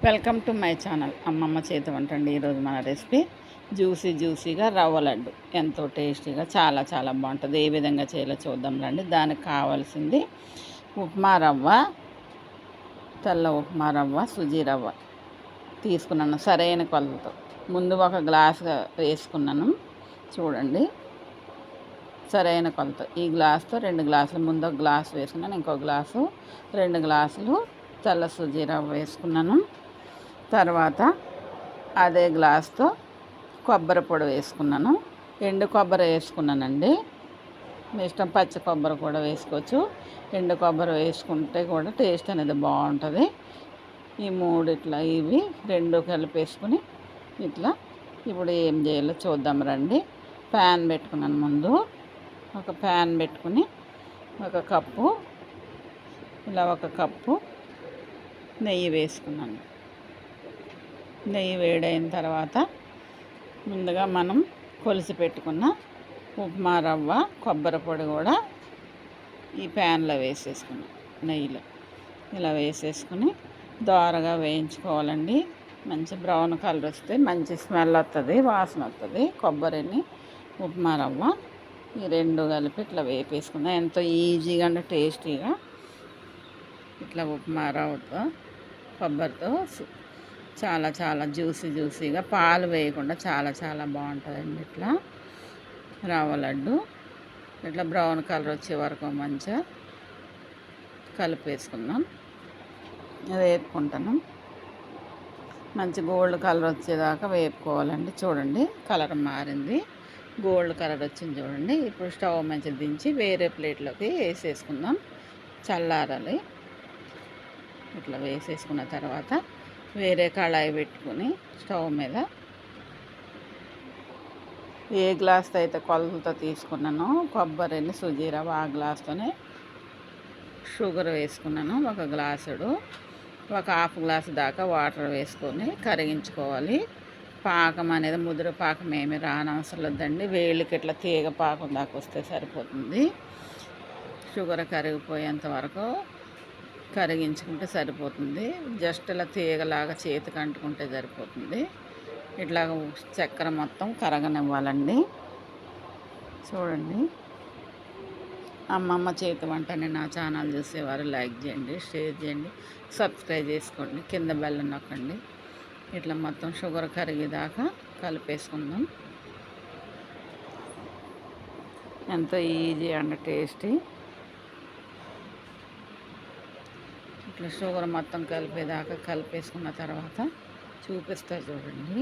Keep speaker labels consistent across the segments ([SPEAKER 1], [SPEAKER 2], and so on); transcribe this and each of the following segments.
[SPEAKER 1] Welcome to my channel అమ్మమ్మ చేతి వంట అండి. ఈరోజు మన రెసిపీ జ్యూసీగా రవ్వ లడ్డు. ఎంతో టేస్టీగా చాలా చాలా బాగుంటుంది. ఏ విధంగా చేయాలో చూద్దాం రండి. దానికి కావాల్సింది ఉప్మా రవ్వ, తెల్ల ఉప్మా రవ్వ, సుజీ రవ్వ తీసుకున్నాను సరైన కొలతతో. ముందు ఒక గ్లాస్ వేసుకున్నాను చూడండి, సరైన కొలత. ఈ గ్లాస్తో 2 గ్లాసులు, ముందు ఒక గ్లాసు వేసుకున్నాను, ఇంకో గ్లాసు 2 గ్లాసులు తెల్ల సుజీ రవ్వ వేసుకున్నాను. తర్వాత అదే గ్లాస్తో కొబ్బరి పొడి వేసుకున్నాను. ఎండు కొబ్బరి వేసుకున్నానండి. మీ ఇష్టం, పచ్చి కొబ్బరి కూడా వేసుకోవచ్చు. ఎండు కొబ్బరి వేసుకుంటే కూడా టేస్ట్ అనేది బాగుంటుంది. ఈ మూడిట్లా ఇవి 2 కలిపేసుకుని ఇట్లా ఇప్పుడు ఏం చేయాలో చూద్దాం రండి. ప్యాన్ పెట్టుకున్నాను. ముందు ఒక ప్యాన్ పెట్టుకుని ఒక కప్పు నెయ్యి వేసుకున్నాను. నెయ్యి వేడైన తర్వాత ముందుగా మనం కొలిసి పెట్టుకున్న ఉప్మా రవ్వ, కొబ్బరి పొడి కూడా ఈ ప్యాన్లో వేసేసుకున్నాం. నెయ్యిలో ఇలా వేసేసుకుని దోరగా వేయించుకోవాలండి. మంచి బ్రౌన్ కలర్ వస్తే మంచి స్మెల్ వస్తుంది, వాసన వస్తుంది. కొబ్బరిని, ఉప్మా రవ్వ ఈ 2 కలిపి ఇట్లా వేపేసుకున్నాం. ఎంతో ఈజీగా అంటే టేస్టీగా ఇట్లా ఉప్మా రవ్వతో, కొబ్బరితో చాలా చాలా జ్యూసీగా, పాలు వేయకుండా చాలా చాలా బాగుంటుందండి. ఇట్లా రవ్వ లడ్డు ఇట్లా బ్రౌన్ కలర్ వచ్చే వరకు మంచిగా కలిపేసుకుందాం. వేపుకుంటాను. మంచి గోల్డ్ కలర్ వచ్చేదాకా వేపుకోవాలండి. చూడండి, కలర్ మారింది, గోల్డ్ కలర్ వచ్చింది చూడండి. ఇప్పుడు స్టవ్ మంచి దించి వేరే ప్లేట్లోకి వేసేసుకుందాం. చల్లారాలి. ఇట్లా వేసేసుకున్న తర్వాత వేరే కళాయి పెట్టుకుని స్టవ్ మీద ఏ గ్లాస్తో అయితే కొలతతో తీసుకున్నానో కొబ్బరిని, సుజీ రవ్వ, ఆ గ్లాస్తోనే షుగర్ వేసుకున్నాను. ఒక గ్లాసుడు, ఒక హాఫ్ గ్లాసు దాకా వాటర్ వేసుకొని కరిగించుకోవాలి. పాకం అనేది ముదురు పాకం ఏమి రానవసరం లేదండి. వేళ్ళకి ఇట్లా తీగ పాకం దాకా వస్తే సరిపోతుంది. షుగర్ కరిగిపోయేంత వరకు కరిగించుకుంటే సరిపోతుంది. జస్ట్ ఇలా తీగలాగా చేతికి అంటుకుంటే సరిపోతుంది. ఇట్లా చక్కెర మొత్తం కరగనివ్వాలండి. చూడండి, అమ్మమ్మ చేతి వంటని నా ఛానల్ చూసేవారు లైక్ చేయండి, షేర్ చేయండి, సబ్స్క్రైబ్ చేసుకోండి, కింద బెల్ నొక్కండి. ఇట్లా మొత్తం షుగర్ కరిగేదాకా కలిపేసుకుందాం. ఎంతో ఈజీ అండ్ టేస్టీ. ఇట్లా షుగర్ మొత్తం కలిపేదాకా కలిపేసుకున్న తర్వాత చూపిస్తా చూడండి.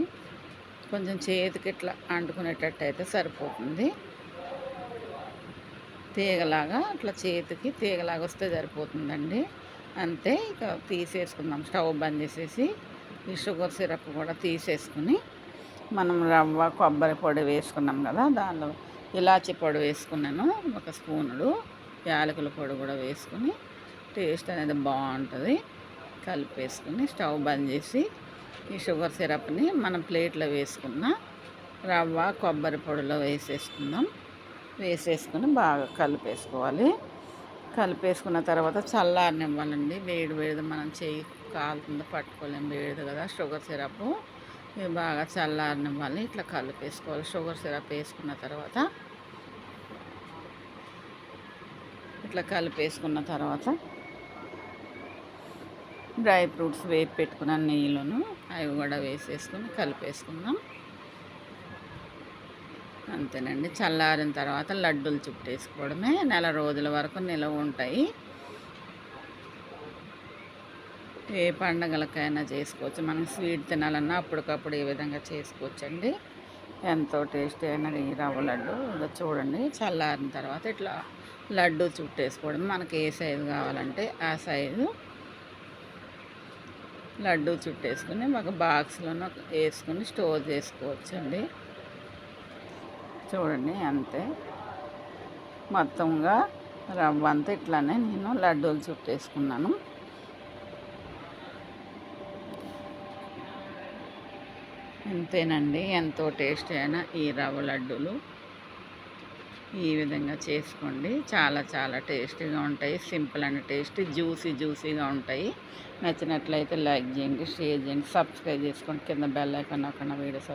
[SPEAKER 1] కొంచెం చేతికి ఇట్లా అంటుకునేటట్టు అయితే సరిపోతుంది. తీగలాగా అట్లా చేతికి తీగలాగా వస్తే సరిపోతుందండి. అంతే. ఇక తీసేసుకుందాం. స్టవ్ బంద్ చేసేసి ఈ షుగర్ సిరప్ కూడా తీసేసుకుని మనం రవ్వ, కొబ్బరి పొడి వేసుకున్నాం కదా, దానిలో ఇలాచి పొడి వేసుకున్నాను, 1 స్పూనుడు యాలకుల పొడి కూడా వేసుకుని టేస్ట్ అనేది బాగుంటుంది. కలిపేసుకుని స్టవ్ బంద్ చేసి ఈ షుగర్ సిరప్ని మనం ప్లేట్లో వేసుకున్న రవ్వ, కొబ్బరి పొడిలో వేసేసుకుందాం. వేసేసుకుని బాగా కలిపేసుకోవాలి. కలిపేసుకున్న తర్వాత చల్లారనివ్వాలండి. వేడి మనం చేయి కాలుతుందో పట్టుకోలేము, వేడిది కదా షుగర్ సిరప్. ఇవి బాగా చల్లారనివ్వాలి. ఇట్లా కలిపేసుకోవాలి. షుగర్ సిరప్ వేసుకున్న తర్వాత ఇట్లా కలిపేసుకున్న తర్వాత డ్రై ఫ్రూట్స్ వేపి పెట్టుకున్న నెయ్యిలోను అవి కూడా వేసేసుకుని కలిపేసుకుందాం. అంతేనండి. చల్లారిన తర్వాత లడ్డూలు చుట్టేసుకోవడమే. నెల రోజుల వరకు నిలవ ఉంటాయి. ఏ పండగలకైనా చేసుకోవచ్చు. మనం స్వీట్ తినాలన్నా అప్పటికప్పుడు ఈ విధంగా చేసుకోవచ్చండి. ఎంతో టేస్టీ అయిన ఈ రవ్వ లడ్డు. ఇక చూడండి, చల్లారిన తర్వాత ఇట్లా లడ్డు చుట్టేసుకోవడం. మనకి ఏ సైజు కావాలంటే ఆ సైజు లడ్డు చుట్టేసుకుని ఒక బాక్స్లోనూ వేసుకుని స్టోర్ చేసుకోవచ్చండి. చూడండి, అంతే. మొత్తంగా రవ్వ అంతా ఇట్లానే నేను లడ్డూలు చుట్టేసుకున్నాను. అంతేనండి. ఎంతో టేస్టీ అయిన ఈ రవ్వ లడ్డూలు ఈ విధంగా చేసుకోండి. చాలా చాలా టేస్టీగా ఉంటాయి. సింపుల్ అండ్ టేస్టీ, జ్యూసీగా ఉంటాయి. నచ్చినట్లయితే లైక్ చేయండి, షేర్ చేయండి, సబ్స్క్రైబ్ చేసుకోండి. కింద బెల్ ఐకాన్ నొక్కండి. వీడియోస్